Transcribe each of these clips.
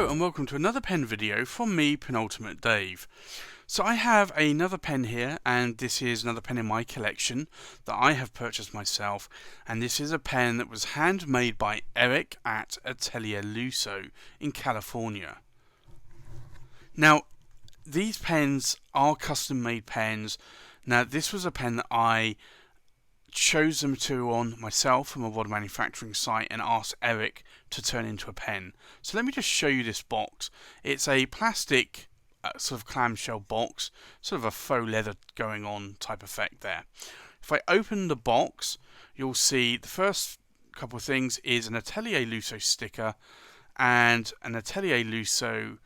Hello and welcome to another pen video from me, Penultimate Dave. So I have another pen here, and this is another pen in my collection that I have purchased myself, and this is a pen that was handmade by Eric at Atelier Lusso in California. Now, these pens are custom made pens. Now, this was a pen that I chose the material on myself from a rod manufacturing site and asked Eric to turn into a pen. So let me just show you this box. It's a plastic sort of clamshell box, sort of a faux leather going on type effect there. If I open the box, you'll see the first couple of things is an Atelier Lusso sticker and an Atelier Lusso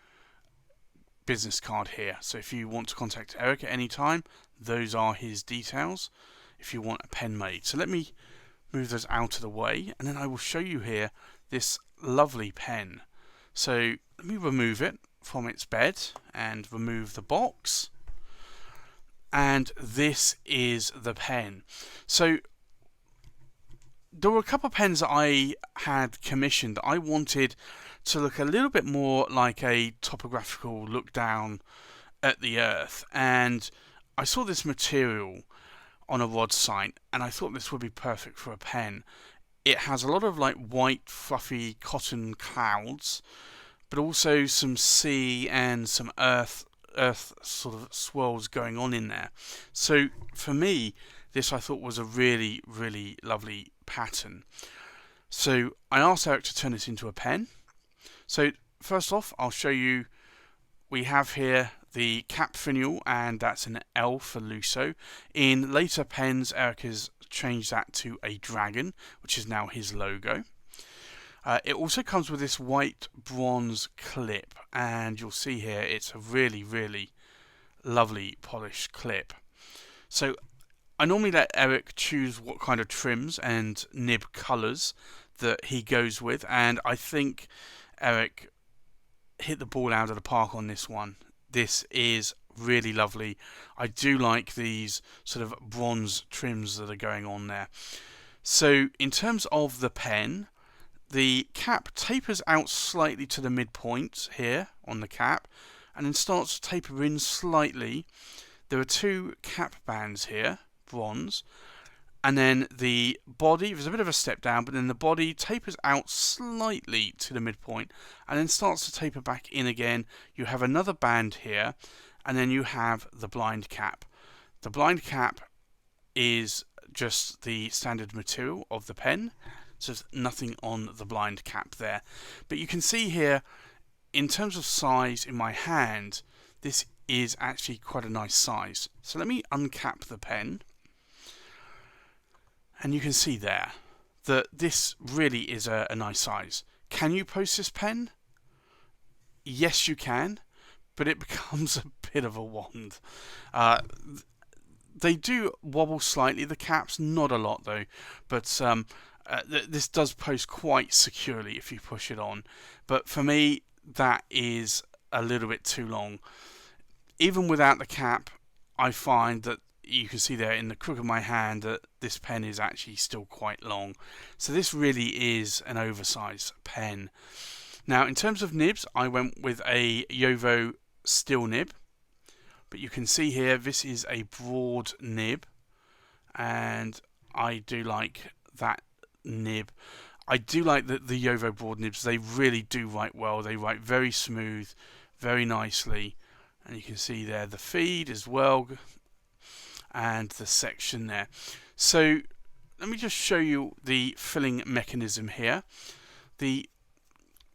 business card here. So if you want to contact Eric at any time, those are his details if you want a pen made. So let me move those out of the way, and then I will show you here this lovely pen. So let me remove it from its bed and remove the box, and this is the pen. So there were a couple of pens that I had commissioned that I wanted to look a little bit more like a topographical look down at the earth, and I saw this material on a rod site and I thought this would be perfect for a pen. It has a lot of like white fluffy cotton clouds, but also some sea and some earth sort of swirls going on in there. So for me, this I thought was a really lovely pattern. So I asked Eric to turn this into a pen. So first off, I'll show you, we have here the cap finial, and that's an L for Lusso. In later pens, Eric has changed that to a dragon, which is now his logo. It also comes with this white bronze clip, and you'll see here it's a really lovely polished clip. So I normally let Eric choose what kind of trims and nib colours that he goes with, and I think Eric hit the ball out of the park on this one. This is really lovely. I do like these sort of bronze trims that are going on there. So in terms of the pen, the cap tapers out slightly to the midpoint here on the cap, and then starts to taper in slightly. There are two cap bands here, bronze, and then the body, there's a bit of a step down, but then the body tapers out slightly to the midpoint and then starts to taper back in again. You have another band here, and then you have the blind cap. The blind cap is just the standard material of the pen, so there's nothing on the blind cap there. But you can see here, in terms of size in my hand, this is actually quite a nice size. So let me uncap the pen. And you can see there that this really is a nice size. Can you post this pen? Yes, you can, but it becomes a bit of a wand. They do wobble slightly, the caps, not a lot though, but this does post quite securely if you push it on. But for me, that is a little bit too long. Even without the cap, I find that you can see there in the crook of my hand that this pen is actually still quite long. So this really is an oversized pen. Now in terms of nibs, I went with a Jowo steel nib, but you can see here this is a broad nib, and I do like that nib. I do like the Jowo broad nibs. They really do write well. They write very smooth, very nicely, and you can see there the feed as well, and the section there. So let me just show you the filling mechanism here. The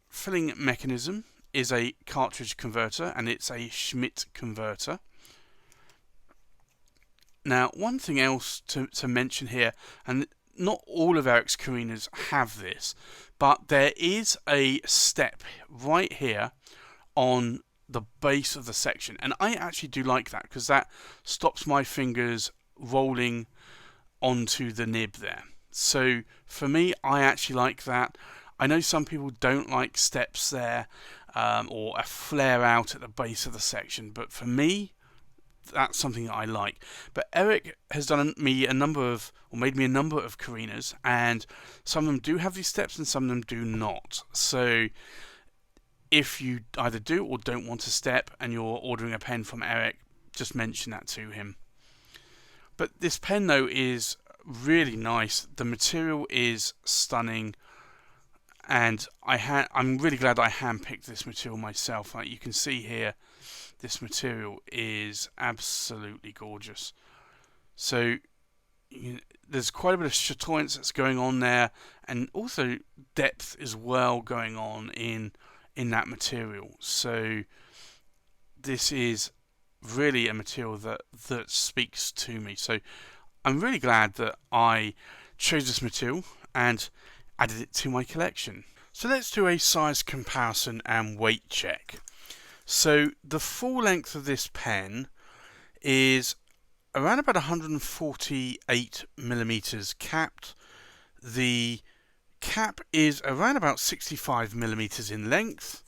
filling mechanism is a cartridge converter, and it's a Schmidt converter. Now one thing else to mention here, and not all of Eric's Carinas have this, but there is a step right here on the base of the section, and I actually do like that because that stops my fingers rolling onto the nib there. So for me, I actually like that. I know some people don't like steps there, or a flare out at the base of the section, but for me, that's something that I like. But Eric has done me a number of, or made me a number of Carinas, and some of them do have these steps and some of them do not. So if you either do or don't want to step and you're ordering a pen from Eric, just mention that to him. But this pen though is really nice. The material is stunning, and I'm really glad I handpicked this material myself. Like you can see here, this material is absolutely gorgeous. So there's quite a bit of chatoyance that's going on there, and also depth as well going on in that material. So this is really a material that speaks to me. So I'm really glad that I chose this material and added it to my collection. So let's do a size comparison and weight check. So the full length of this pen is around about 148 millimeters capped. The cap is around about 65 millimeters in length.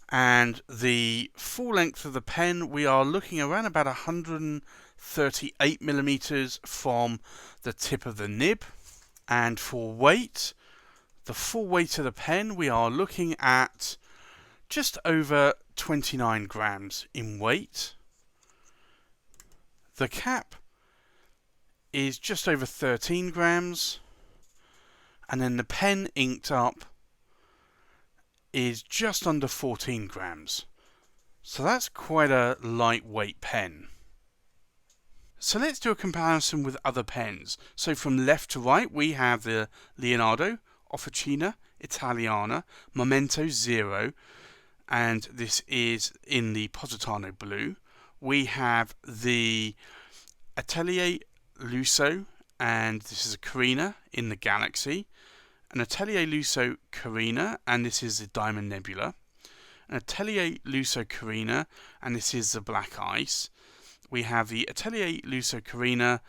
And the full length of the pen, we are looking around about 138 millimeters from the tip of the nib. And for weight, the full weight of the pen, we are looking at just over 29 grams in weight. The cap is just over 13 grams. And then the pen inked up is just under 14 grams. So that's quite a lightweight pen. So let's do a comparison with other pens. So from left to right, we have the Leonardo, Officina, Italiana, Momento Zero, and this is in the Positano blue. We have the Atelier Lusso, and this is a Carina in the Galaxy. An Atelier Lusso Carina, and this is the Diamond Nebula. An Atelier Lusso Carina, and this is the Black Ice. We have the Atelier Lusso Carina,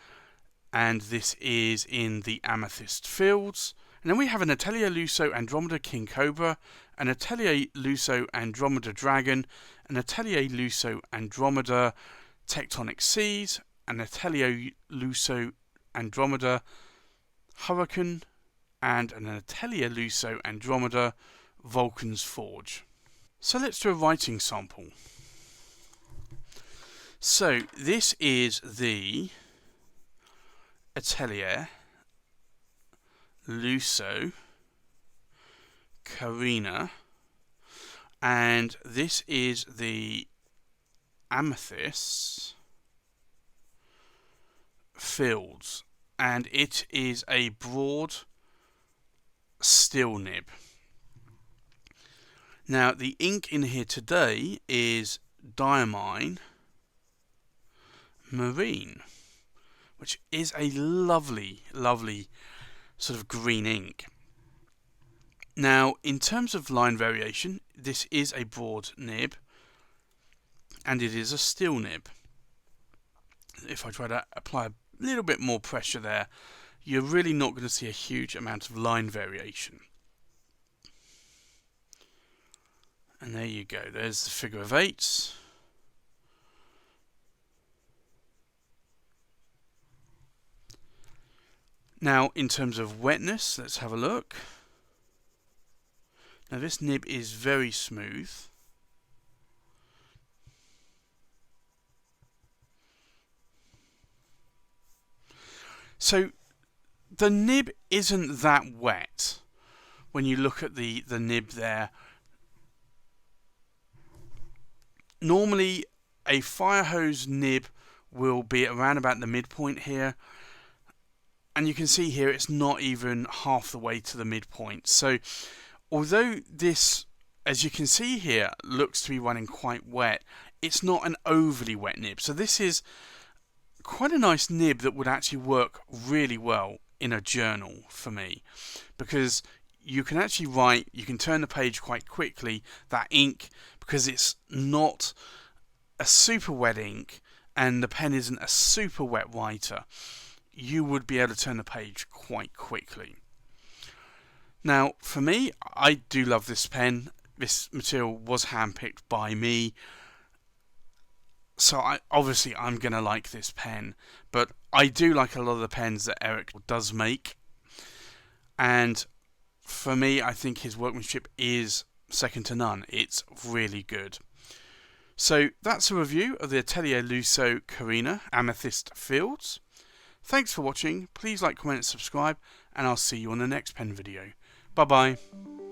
and this is in the Amethyst Fields. And then we have an Atelier Lusso Andromeda King Cobra, an Atelier Lusso Andromeda Dragon, an Atelier Lusso Andromeda Tectonic Seas, an Atelier Lusso Andromeda Hurricane, and an Atelier Lusso Andromeda Vulcan's Forge. So let's do a writing sample. So this is the Atelier Lusso Carina, and this is the Amethyst Fields, and it is a broad steel nib. Now the ink in here today is Diamine Marine, which is a lovely sort of green ink. Now in terms of line variation, this is a broad nib and it is a steel nib. If I try to apply a little bit more pressure there, you're really not going to see a huge amount of line variation. And there you go, there's the figure of eights. Now in terms of wetness, let's have a look. Now this nib is very smooth. So the nib isn't that wet when you look at the nib there. Normally a fire hose nib will be around about the midpoint here, and you can see here it's not even half the way to the midpoint. So although this, as you can see here, looks to be running quite wet, it's not an overly wet nib. So this is quite a nice nib that would actually work really well in a journal for me, because you can actually write, you can turn the page quite quickly. That ink, because it's not a super wet ink and the pen isn't a super wet writer, you would be able to turn the page quite quickly. Now for me, I do love this pen. This material was handpicked by me. So obviously I'm going to like this pen, but I do like a lot of the pens that Eric does make. And for me, I think his workmanship is second to none. It's really good. So that's a review of the Atelier Lusso Carina Amethyst Fields. Thanks for watching. Please like, comment and subscribe, and I'll see you on the next pen video. Bye bye.